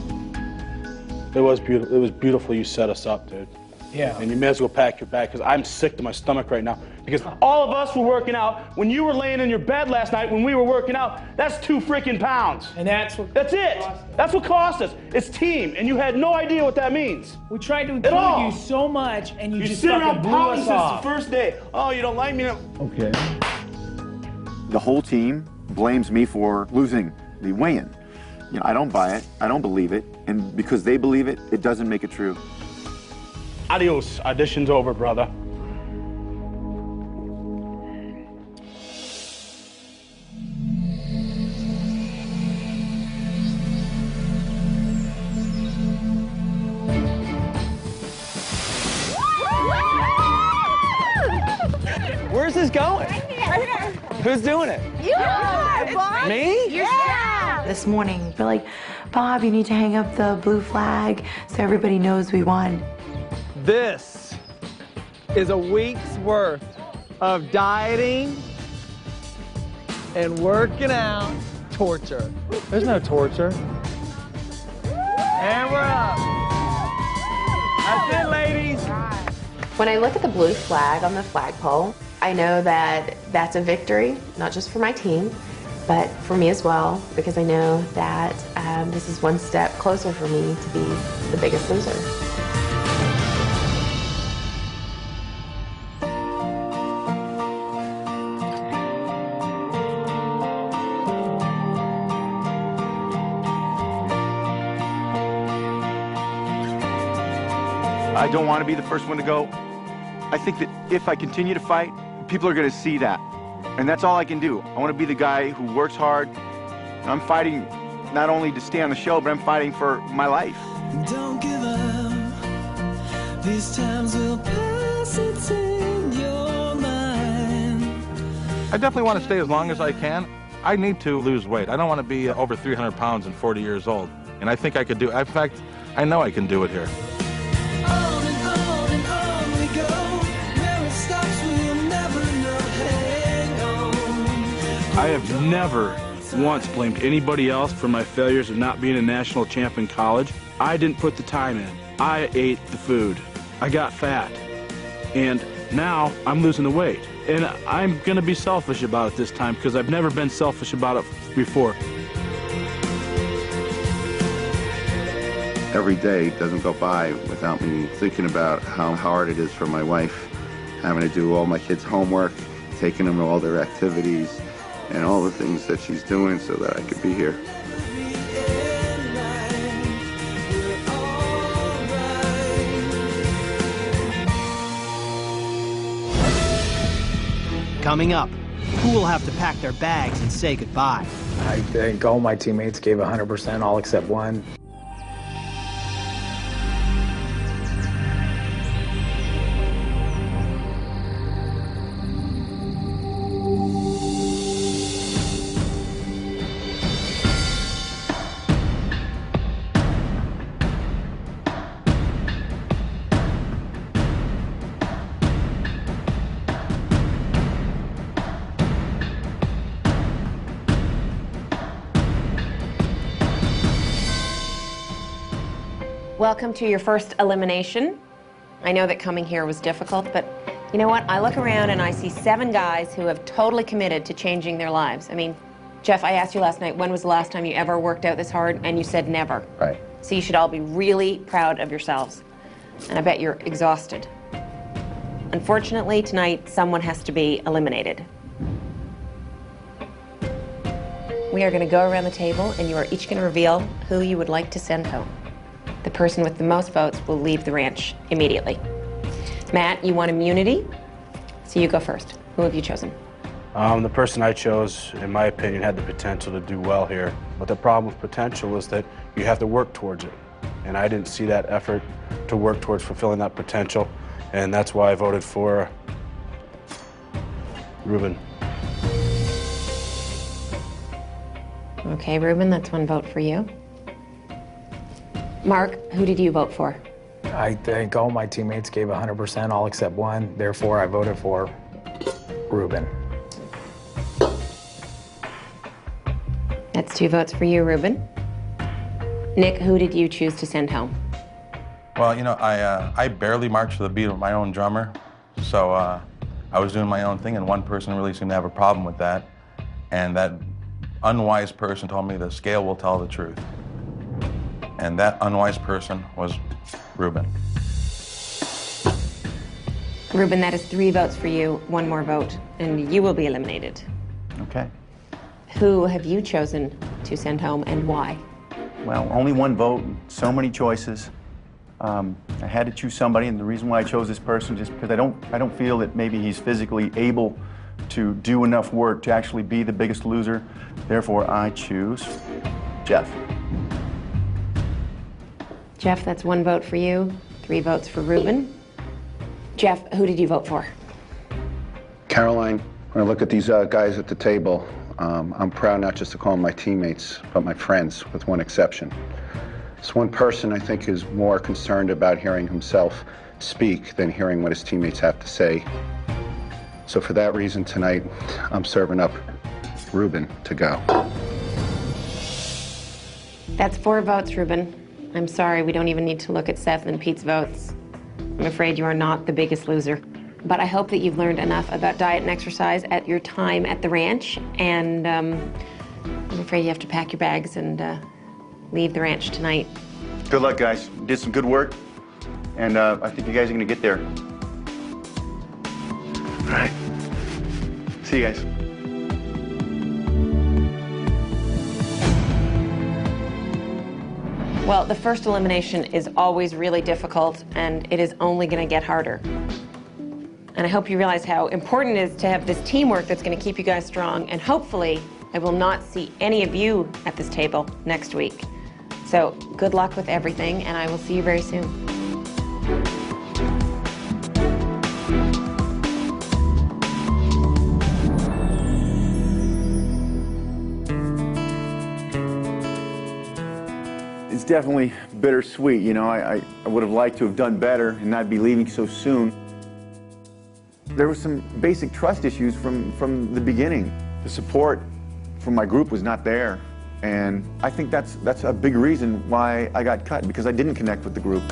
It was beautiful. It was beautiful you set us up, dude. Yeah. And you may as well pack your bag, because I'm sick to my stomach right now. Because all of us were working out. When you were laying in your bed last night, when we were working out, that's 2 freaking pounds. And that's what... That's it. That's what cost us. It's team, and you had no idea what that means. We tried to include you so much, and you just sit fucking around blew pouting us since off. the first day. Oh, you don't like me? Okay. The whole team blames me for losing the weigh-in. You know, I don't buy it. I don't believe it. And because they believe it, it doesn't make it true. Adios. Audition's over, brother. Where's this going? Right here. Who's doing it? You are, Bob. Me? Yeah. This morning, we're like, Bob, you need to hang up the blue flag so everybody knows we won. This is a week's worth of dieting, and working out. Torture. There's no torture. And we're up. That's it, ladies. When I look at the blue flag on the flagpole, I know that that's a victory, not just for my team, but for me as well, because I know that this is one step closer for me to be the biggest loser. I don't want to be the first one to go. I think that if I continue to fight, people are going to see that. And that's all I can do. I want to be the guy who works hard. I'm fighting not only to stay on the show, but I'm fighting for my life. Don't give up. These times will pass, it's in your mind. I definitely want to stay as long as I can. I need to lose weight. I don't want to be over 300 pounds and 40 years old. And I think I could do it. In fact, I know I can do it here. I have never once blamed anybody else for my failures of not being a national champ in college. I didn't put the time in. I ate the food. I got fat. And now I'm losing the weight. And I'm going to be selfish about it this time because I've never been selfish about it before. Every day doesn't go by without me thinking about how hard it is for my wife, having to do all my kids' homework, taking them to all their activities, and all the things that she's doing so that I could be here. Coming up, who will have to pack their bags and say goodbye? I think all my teammates gave 100%, all except one. Welcome to your first elimination. I know that coming here was difficult, but you know what? I look around and I see 7 guys who have totally committed to changing their lives. I mean, Jeff, I asked you last night, when was the last time you ever worked out this hard? And you said never. Right. So you should all be really proud of yourselves. And I bet you're exhausted. Unfortunately, tonight, someone has to be eliminated. We are going to go around the table, and you are each going to reveal who you would like to send home. The person with the most votes will leave the ranch immediately. Matt, you want immunity, so you go first. Who have you chosen? The person I chose, in my opinion, had the potential to do well here. But the problem with potential is that you have to work towards it. And I didn't see that effort to work towards fulfilling that potential. And that's why I voted for Ruben. Okay, Ruben, that's 1 vote for you. Mark, who did you vote for? I think all my teammates gave 100%, all except one. Therefore, I voted for Ruben. That's 2 votes for you, Ruben. Nick, who did you choose to send home? Well, you know, I barely marched to the beat of my own drummer, so I was doing my own thing, and one person really seemed to have a problem with that. And that unwise person told me the scale will tell the truth. And that unwise person was Ruben. Ruben, that is 3 votes for you, 1 more vote, and you will be eliminated. Okay. Who have you chosen to send home, and why? Well, only 1 vote, so many choices. I had to choose somebody, and the reason why I chose this person just because I don't feel that maybe he's physically able to do enough work to actually be the biggest loser. Therefore, I choose Jeff. Jeff, that's 1 vote for you, 3 votes for Ruben. Jeff, who did you vote for? Caroline, when I look at these guys at the table, I'm proud not just to call them my teammates, but my friends, with one exception. This one person, I think, is more concerned about hearing himself speak than hearing what his teammates have to say. So for that reason, tonight, I'm serving up Ruben to go. That's 4 votes, Ruben. I'm sorry, we don't even need to look at Seth and Pete's votes. I'm afraid you are not the biggest loser. But I hope that you've learned enough about diet and exercise at your time at the ranch, and I'm afraid you have to pack your bags and leave the ranch tonight. Good luck, guys. You did some good work, and I think you guys are gonna get there. All right. See you guys. Well, the first elimination is always really difficult, and it is only going to get harder. And I hope you realize how important it is to have this teamwork that's going to keep you guys strong, and hopefully I will not see any of you at this table next week. So good luck with everything, and I will see you very soon. It's definitely bittersweet, you know. I would have liked to have done better and not be leaving so soon. There were some basic trust issues from the beginning. The support from my group was not there, and I think that's a big reason why I got cut, because I didn't connect with the group.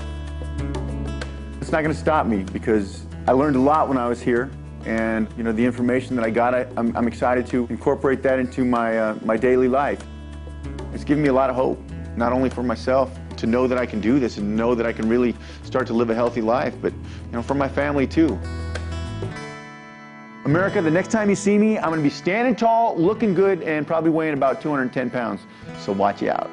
It's not going to stop me, because I learned a lot when I was here, and you know, the information that I got, I'm excited to incorporate that into my daily life. It's given me a lot of hope. Not only for myself, to know that I can do this and know that I can really start to live a healthy life, but you know, for my family too. America, the next time you see me, I'm gonna be standing tall, looking good, and probably weighing about 210 pounds. So watch out.